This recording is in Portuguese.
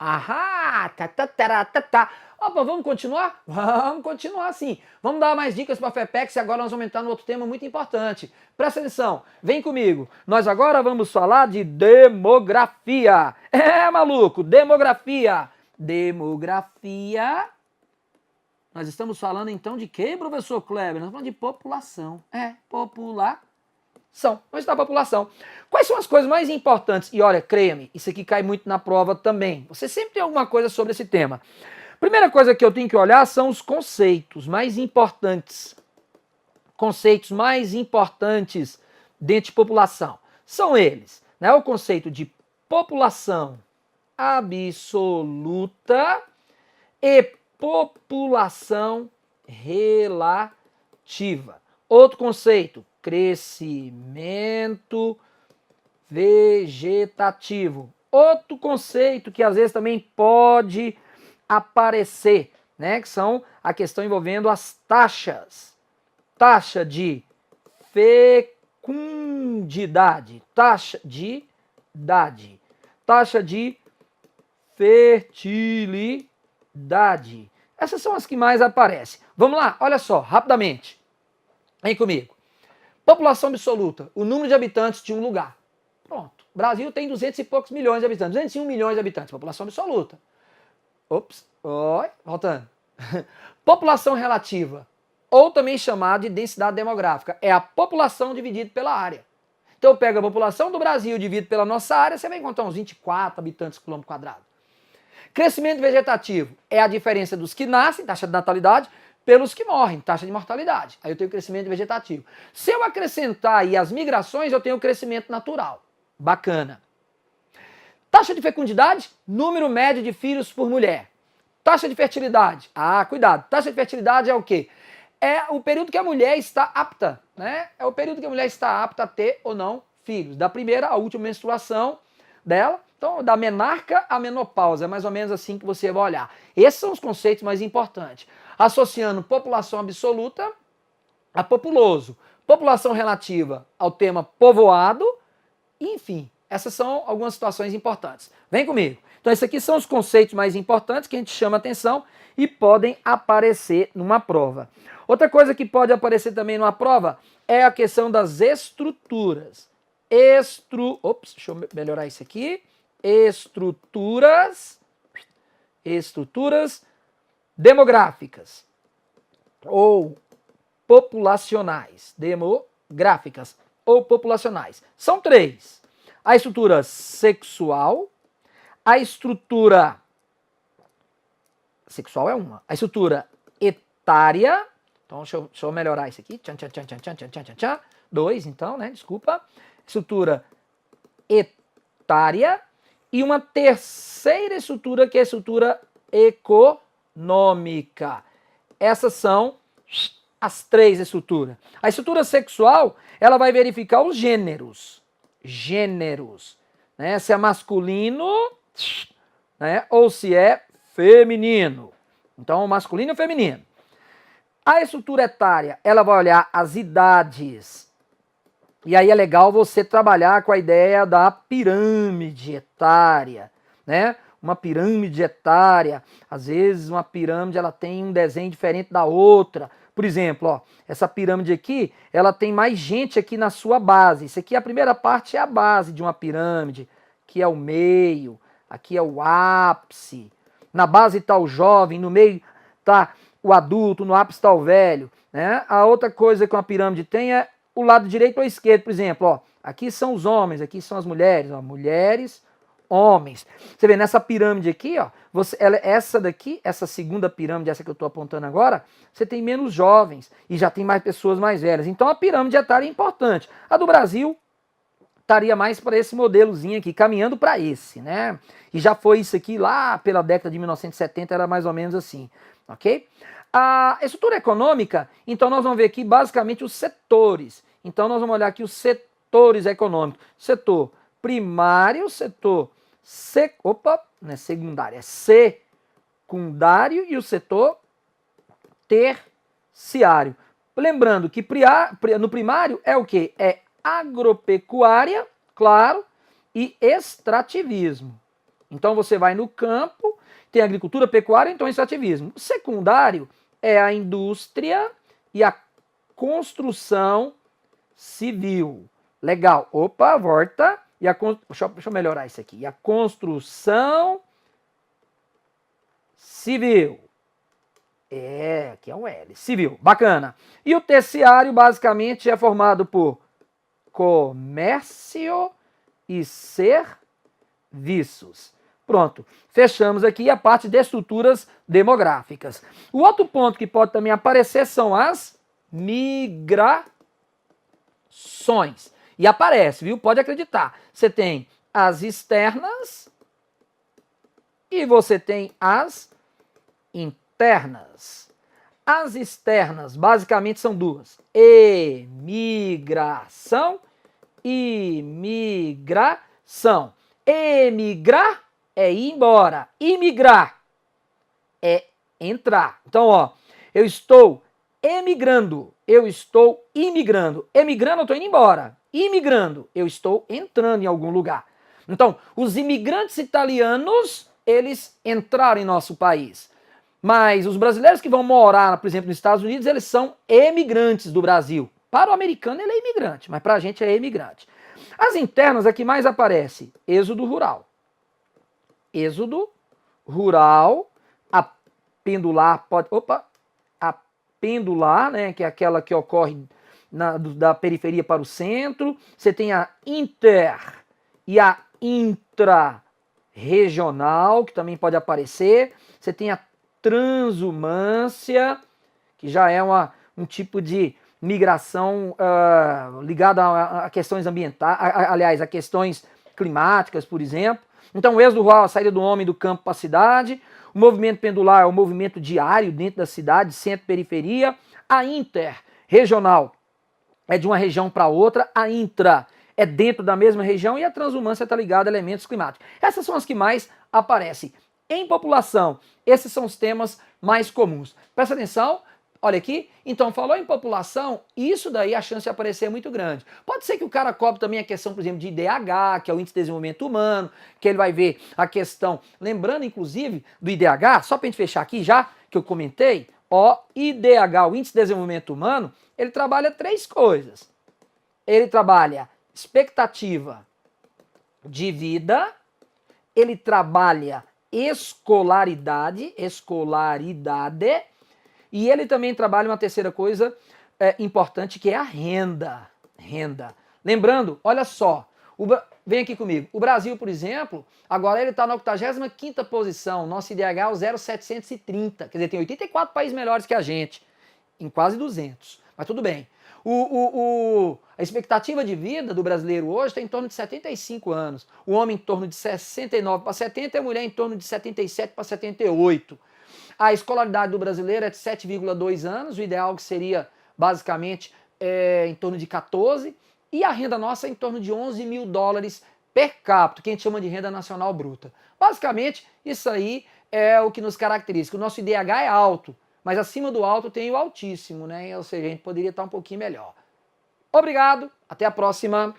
Ahá, tá, tá, tá, tá, tá. Opa, vamos continuar? Vamos continuar sim. Vamos dar mais dicas para a FEPEX e agora nós vamos entrar no outro tema muito importante. Presta atenção, vem comigo. Nós agora vamos falar de demografia. É, maluco, demografia. Demografia. Nós estamos falando então de quê, professor Kleber? Nós estamos falando de população. É, população. Onde está a população? Quais são as coisas mais importantes? E olha, creia-me, isso aqui cai muito na prova também. Você sempre tem alguma coisa sobre esse tema. Primeira coisa que eu tenho que olhar são os conceitos mais importantes. Conceitos mais importantes dentro de população. São eles, né? O conceito de população absoluta e população relativa. Outro conceito, crescimento vegetativo. Outro conceito que às vezes também pode aparecer, né, que são a questão envolvendo as taxas. Taxa de fecundidade, taxa de idade, taxa de fertilidade. Essas são as que mais aparecem. Vamos lá, olha só, rapidamente. Vem comigo. População absoluta, o número de habitantes de um lugar. Pronto. O Brasil tem 200 e poucos milhões de habitantes, 201 milhões de habitantes, população absoluta. Ops, oi, voltando. População relativa, ou também chamada de densidade demográfica, é a população dividida pela área. Então eu pego a população do Brasil, divido pela nossa área, você vai encontrar uns 24 habitantes por quilômetro quadrado. Crescimento vegetativo é a diferença dos que nascem, taxa de natalidade, pelos que morrem, taxa de mortalidade. Aí eu tenho crescimento vegetativo. Se eu acrescentar aí as migrações, eu tenho crescimento natural. Bacana. Taxa de fecundidade, número médio de filhos por mulher. Taxa de fertilidade. Ah, cuidado. Taxa de fertilidade é o quê? É o período que a mulher está apta, né? É o período que a mulher está apta a ter ou não filhos. Da primeira à última menstruação dela. Então, da menarca à menopausa, é mais ou menos assim que você vai olhar. Esses são os conceitos mais importantes. Associando população absoluta a populoso, população relativa ao tema povoado, enfim, essas são algumas situações importantes. Vem comigo. Então, esses aqui são os conceitos mais importantes que a gente chama atenção e podem aparecer numa prova. Outra coisa que pode aparecer também numa prova é a questão das estruturas. Ops, deixa eu melhorar isso aqui. Estruturas demográficas ou populacionais. Demográficas ou populacionais. São três. A estrutura sexual, a estrutura sexual é uma, a estrutura etária, então deixa eu melhorar isso aqui, dois então, né, desculpa, estrutura etária, e uma terceira estrutura, que é a estrutura econômica. Essas são as três estruturas. A estrutura sexual, ela vai verificar os gêneros. Né? Se é masculino, né? Ou se é feminino. Então, masculino e feminino. A estrutura etária, ela vai olhar as idades. E aí é legal você trabalhar com a ideia da pirâmide etária, né? Uma pirâmide etária, às vezes uma pirâmide ela tem um desenho diferente da outra. Por exemplo, ó, essa pirâmide aqui, ela tem mais gente aqui na sua base. Isso aqui, a primeira parte é a base de uma pirâmide. Aqui é o meio, aqui é o ápice. Na base está o jovem, no meio está o adulto, no ápice está o velho, né? A outra coisa que uma pirâmide tem é o lado direito ou esquerdo, por exemplo, ó, aqui são os homens, aqui são as mulheres, ó, mulheres, homens. Você vê nessa pirâmide aqui, ó, essa daqui, essa segunda pirâmide, essa que eu estou apontando agora, você tem menos jovens e já tem mais pessoas mais velhas. Então a pirâmide etária é importante. A do Brasil estaria mais para esse modelozinho aqui, caminhando para esse, né? E já foi isso aqui lá pela década de 1970, era mais ou menos assim, ok? A estrutura econômica, então nós vamos ver aqui basicamente os setores. Então nós vamos olhar aqui os setores econômicos. Setor primário, setor não é secundário, é secundário e o setor terciário. Lembrando que no primário é o quê? É agropecuária, claro, e extrativismo. Então você vai no campo, tem agricultura, pecuária, então extrativismo. O secundário é a indústria e a construção civil. Legal. Opa, volta. Deixa eu melhorar isso aqui. E a construção civil. Aqui é um L. Civil. Bacana. E o terciário, basicamente, é formado por comércio e serviços. Pronto. Fechamos aqui a parte de estruturas demográficas. O outro ponto que pode também aparecer são as migrações. E aparece, viu? Pode acreditar. Você tem as externas e você tem as internas. As externas, basicamente, são duas: emigração e imigração. Emigrar é ir embora. Imigrar é entrar. Então, ó, eu estou emigrando, eu estou imigrando. Emigrando, eu estou indo embora. Imigrando, eu estou entrando em algum lugar. Então, os imigrantes italianos, eles entraram em nosso país. Mas os brasileiros que vão morar, por exemplo, nos Estados Unidos, eles são emigrantes do Brasil. Para o americano, ele é imigrante, mas para a gente é emigrante. As internas, aqui mais aparece êxodo rural. Êxodo rural, a pendular pode... a pendular, né, que é aquela que ocorre da periferia para o centro. Você tem a inter e a intra-regional, que também pode aparecer. Você tem a transumância, que já é um tipo de migração ligada a questões ambientais, aliás, a questões climáticas, por exemplo. Então, o êxodo rural, a saída do homem do campo para a cidade. O movimento pendular é o movimento diário dentro da cidade, centro-periferia. A inter-regional é de uma região para outra. A intra é dentro da mesma região. E a transumância está ligada a elementos climáticos. Essas são as que mais aparecem. Em população, esses são os temas mais comuns. Presta atenção, olha aqui. Então, falou em população, isso daí a chance de aparecer é muito grande. Pode ser que o cara cobre também a questão, por exemplo, de IDH, que é o Índice de Desenvolvimento Humano, que ele vai ver a questão, lembrando inclusive do IDH, só para a gente fechar aqui já, que eu comentei, ó, IDH, o Índice de Desenvolvimento Humano, ele trabalha 3 coisas. Ele trabalha expectativa de vida, ele trabalha escolaridade, e ele também trabalha uma terceira coisa importante, que é a renda. Lembrando, olha só, vem aqui comigo, o Brasil, por exemplo, agora ele está na 85ª posição, nosso IDH é o 0,730, quer dizer, tem 84 países melhores que a gente, em quase 200, mas tudo bem. A expectativa de vida do brasileiro hoje está em torno de 75 anos. O homem em torno de 69 para 70 e a mulher em torno de 77 para 78. A escolaridade do brasileiro é de 7,2 anos, o ideal que seria basicamente em torno de 14. E a renda nossa é em torno de 11 mil dólares per capita, que a gente chama de renda nacional bruta. Basicamente, isso aí é o que nos caracteriza. O nosso IDH é alto. Mas acima do alto tem o altíssimo, né? Ou seja, a gente poderia estar um pouquinho melhor. Obrigado, até a próxima.